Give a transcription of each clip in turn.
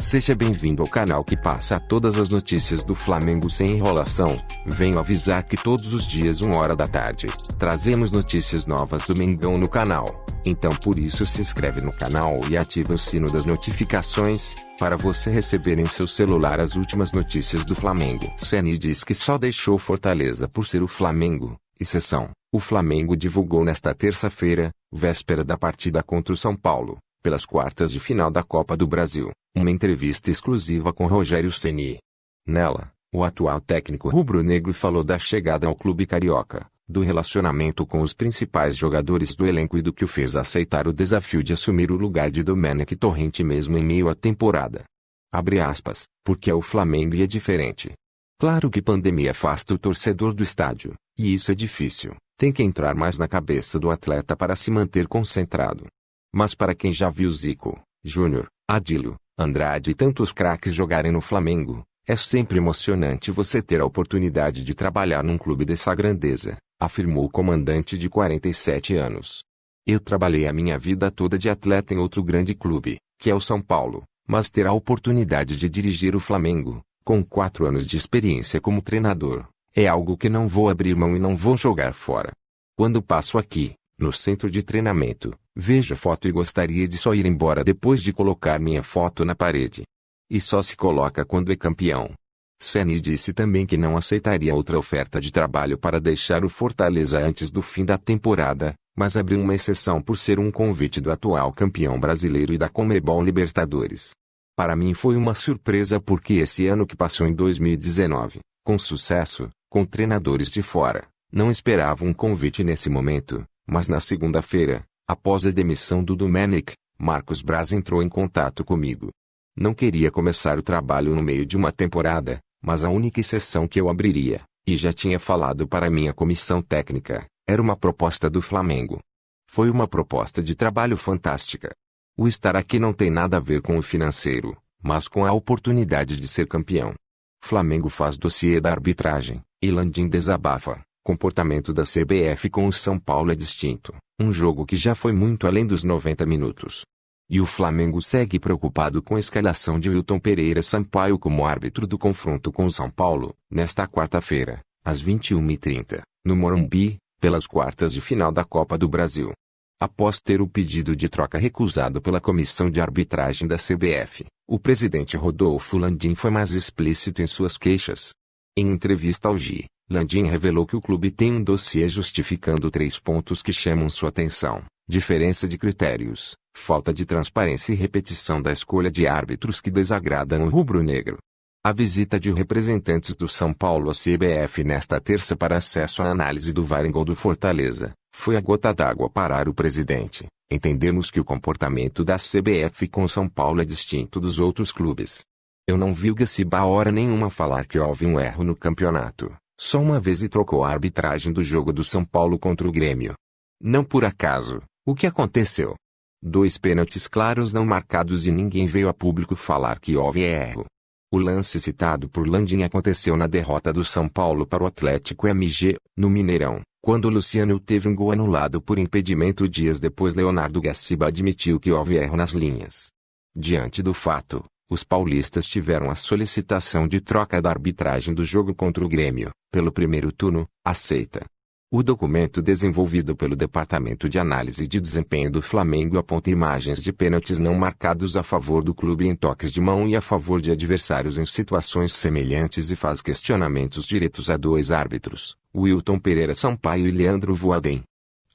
Seja bem-vindo ao canal que passa todas as notícias do Flamengo sem enrolação. Venho avisar que todos os dias 13h, trazemos notícias novas do Mengão no canal. Então por isso se inscreve no canal e ativa o sino das notificações, para você receber em seu celular as últimas notícias do Flamengo. Ceni diz que só deixou Fortaleza por ser o Flamengo. Exceção: o Flamengo divulgou nesta terça-feira, véspera da partida contra o São Paulo, pelas quartas de final da Copa do Brasil, uma entrevista exclusiva com Rogério Ceni. Nela, o atual técnico rubro-negro falou da chegada ao clube carioca, do relacionamento com os principais jogadores do elenco e do que o fez aceitar o desafio de assumir o lugar de Domenech Torrent mesmo em meio à temporada. Abre aspas, porque é o Flamengo e é diferente. Claro que pandemia afasta o torcedor do estádio, e isso é difícil, tem que entrar mais na cabeça do atleta para se manter concentrado. Mas para quem já viu Zico, Júnior, Adílio, Andrade e tantos craques jogarem no Flamengo, é sempre emocionante você ter a oportunidade de trabalhar num clube dessa grandeza, afirmou o comandante de 47 anos. Eu trabalhei a minha vida toda de atleta em outro grande clube, que é o São Paulo, mas ter a oportunidade de dirigir o Flamengo, com 4 anos de experiência como treinador, é algo que não vou abrir mão e não vou jogar fora. Quando passo aqui, no centro de treinamento, vejo a foto e gostaria de só ir embora depois de colocar minha foto na parede. E só se coloca quando é campeão. Ceni disse também que não aceitaria outra oferta de trabalho para deixar o Fortaleza antes do fim da temporada, mas abriu uma exceção por ser um convite do atual campeão brasileiro e da Conmebol Libertadores. Para mim foi uma surpresa porque esse ano que passou em 2019, com sucesso, com treinadores de fora, não esperava um convite nesse momento, mas na segunda-feira, após a demissão do Domenech, Marcos Braz entrou em contato comigo. Não queria começar o trabalho no meio de uma temporada, mas a única exceção que eu abriria, e já tinha falado para minha comissão técnica, era uma proposta do Flamengo. Foi uma proposta de trabalho fantástica. O estar aqui não tem nada a ver com o financeiro, mas com a oportunidade de ser campeão. Flamengo faz dossiê da arbitragem, e Landim desabafa. Comportamento da CBF com o São Paulo é distinto, um jogo que já foi muito além dos 90 minutos. E o Flamengo segue preocupado com a escalação de Wilton Pereira Sampaio como árbitro do confronto com o São Paulo, nesta quarta-feira, às 21h30, no Morumbi, pelas quartas de final da Copa do Brasil. Após ter o pedido de troca recusado pela comissão de arbitragem da CBF, o presidente Rodolfo Landim foi mais explícito em suas queixas. Em entrevista ao GE, Landim revelou que o clube tem um dossiê justificando 3 pontos que chamam sua atenção: diferença de critérios, falta de transparência e repetição da escolha de árbitros que desagradam o rubro-negro. A visita de representantes do São Paulo à CBF nesta terça para acesso à análise do VAR em gol do Fortaleza, foi a gota d'água para o presidente. Entendemos que o comportamento da CBF com o São Paulo é distinto dos outros clubes. Eu não vi o Gaciba hora nenhuma falar que houve um erro no campeonato, só uma vez e trocou a arbitragem do jogo do São Paulo contra o Grêmio. Não por acaso, o que aconteceu? 2 pênaltis claros não marcados e ninguém veio a público falar que houve erro. O lance citado por Landim aconteceu na derrota do São Paulo para o Atlético MG, no Mineirão, quando Luciano teve um gol anulado por impedimento. Dias depois Leonardo Gaciba admitiu que houve erro nas linhas. Diante do fato, os paulistas tiveram a solicitação de troca da arbitragem do jogo contra o Grêmio, pelo primeiro turno, aceita. O documento desenvolvido pelo Departamento de Análise de Desempenho do Flamengo aponta imagens de pênaltis não marcados a favor do clube em toques de mão e a favor de adversários em situações semelhantes e faz questionamentos diretos a 2 árbitros, Wilton Pereira Sampaio e Leandro Voaden.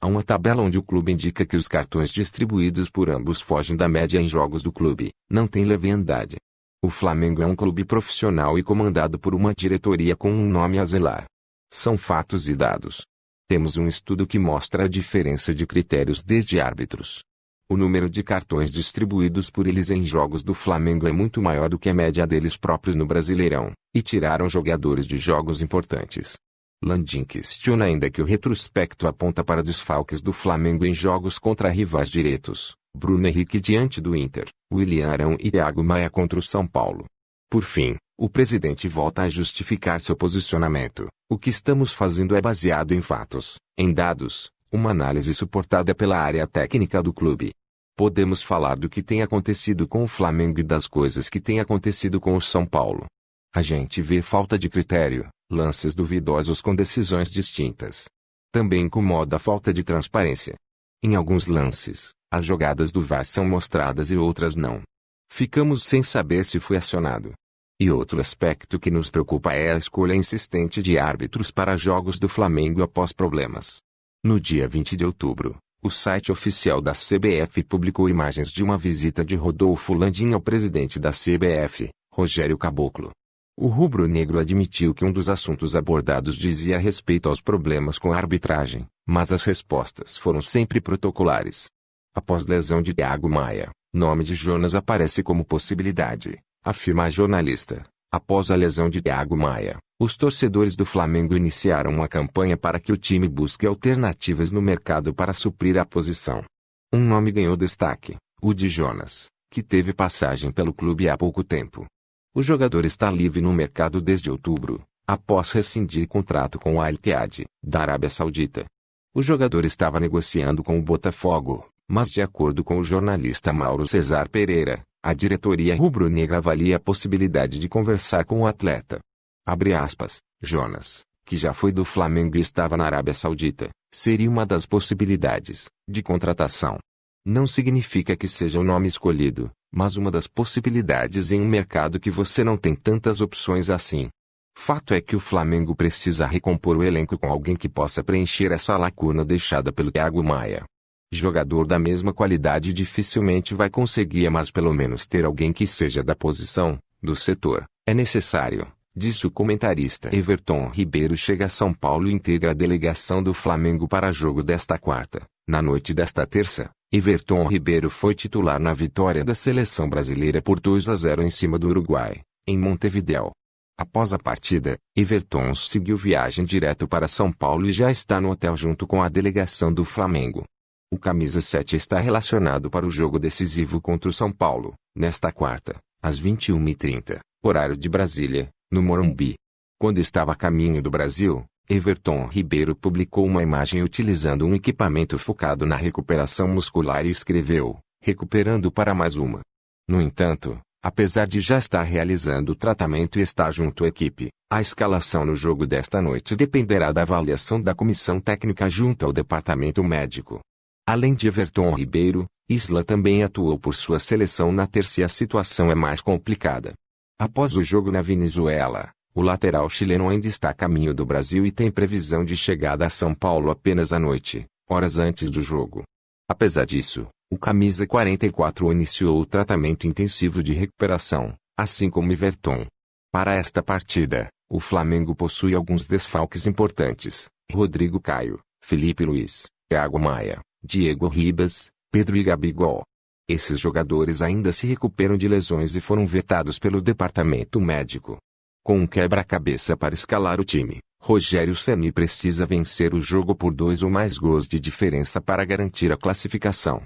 Há uma tabela onde o clube indica que os cartões distribuídos por ambos fogem da média em jogos do clube, não tem leviandade. O Flamengo é um clube profissional e comandado por uma diretoria com um nome a zelar. São fatos e dados. Temos um estudo que mostra a diferença de critérios desde árbitros. O número de cartões distribuídos por eles em jogos do Flamengo é muito maior do que a média deles próprios no Brasileirão, e tiraram jogadores de jogos importantes. Landim questiona ainda que o retrospecto aponta para desfalques do Flamengo em jogos contra rivais diretos, Bruno Henrique diante do Inter, William Arão e Thiago Maia contra o São Paulo. Por fim, o presidente volta a justificar seu posicionamento: o que estamos fazendo é baseado em fatos, em dados, uma análise suportada pela área técnica do clube. Podemos falar do que tem acontecido com o Flamengo e das coisas que tem acontecido com o São Paulo. A gente vê falta de critério, lances duvidosos com decisões distintas. Também incomoda a falta de transparência. Em alguns lances, as jogadas do VAR são mostradas e outras não. Ficamos sem saber se foi acionado. E outro aspecto que nos preocupa é a escolha insistente de árbitros para jogos do Flamengo após problemas. No dia 20 de outubro, o site oficial da CBF publicou imagens de uma visita de Rodolfo Landim ao presidente da CBF, Rogério Caboclo. O rubro-negro admitiu que um dos assuntos abordados dizia respeito aos problemas com a arbitragem, mas as respostas foram sempre protocolares. Após lesão de Thiago Maia, nome de Jonas aparece como possibilidade, afirma a jornalista. Após a lesão de Thiago Maia, os torcedores do Flamengo iniciaram uma campanha para que o time busque alternativas no mercado para suprir a posição. Um nome ganhou destaque, o de Jonas, que teve passagem pelo clube há pouco tempo. O jogador está livre no mercado desde outubro, após rescindir contrato com o Al Ittihad, da Arábia Saudita. O jogador estava negociando com o Botafogo, mas de acordo com o jornalista Mauro Cesar Pereira, a diretoria rubro-negra avalia a possibilidade de conversar com o atleta. Abre aspas, Jonas, que já foi do Flamengo e estava na Arábia Saudita, seria uma das possibilidades de contratação. Não significa que seja o nome escolhido, mas uma das possibilidades em um mercado que você não tem tantas opções assim. Fato é que o Flamengo precisa recompor o elenco com alguém que possa preencher essa lacuna deixada pelo Thiago Maia. Jogador da mesma qualidade dificilmente vai conseguir, mas pelo menos ter alguém que seja da posição, do setor, é necessário, disse o comentarista. Everton Ribeiro chega a São Paulo e integra a delegação do Flamengo para jogo desta quarta. Na noite desta terça, Everton Ribeiro foi titular na vitória da seleção brasileira por 2-0 em cima do Uruguai, em Montevidéu. Após a partida, Everton seguiu viagem direto para São Paulo e já está no hotel junto com a delegação do Flamengo. O camisa 7 está relacionado para o jogo decisivo contra o São Paulo, nesta quarta, às 21h30, horário de Brasília, no Morumbi. Quando estava a caminho do Brasil, Everton Ribeiro publicou uma imagem utilizando um equipamento focado na recuperação muscular e escreveu, recuperando para mais uma. No entanto, apesar de já estar realizando o tratamento e estar junto à equipe, a escalação no jogo desta noite dependerá da avaliação da comissão técnica junto ao departamento médico. Além de Everton Ribeiro, Isla também atuou por sua seleção na terça e a situação é mais complicada. Após o jogo na Venezuela, o lateral chileno ainda está a caminho do Brasil e tem previsão de chegada a São Paulo apenas à noite, horas antes do jogo. Apesar disso, o camisa 44 iniciou o tratamento intensivo de recuperação, assim como Everton. Para esta partida, o Flamengo possui alguns desfalques importantes: Rodrigo Caio, Felipe Luiz, Thiago Maia, Diego Ribas, Pedro e Gabigol. Esses jogadores ainda se recuperam de lesões e foram vetados pelo departamento médico. Com um quebra-cabeça para escalar o time, Rogério Ceni precisa vencer o jogo por 2 ou mais gols de diferença para garantir a classificação.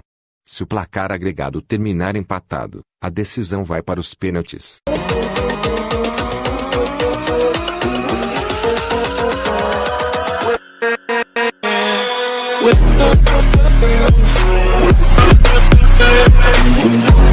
Se o placar agregado terminar empatado, a decisão vai para os pênaltis. With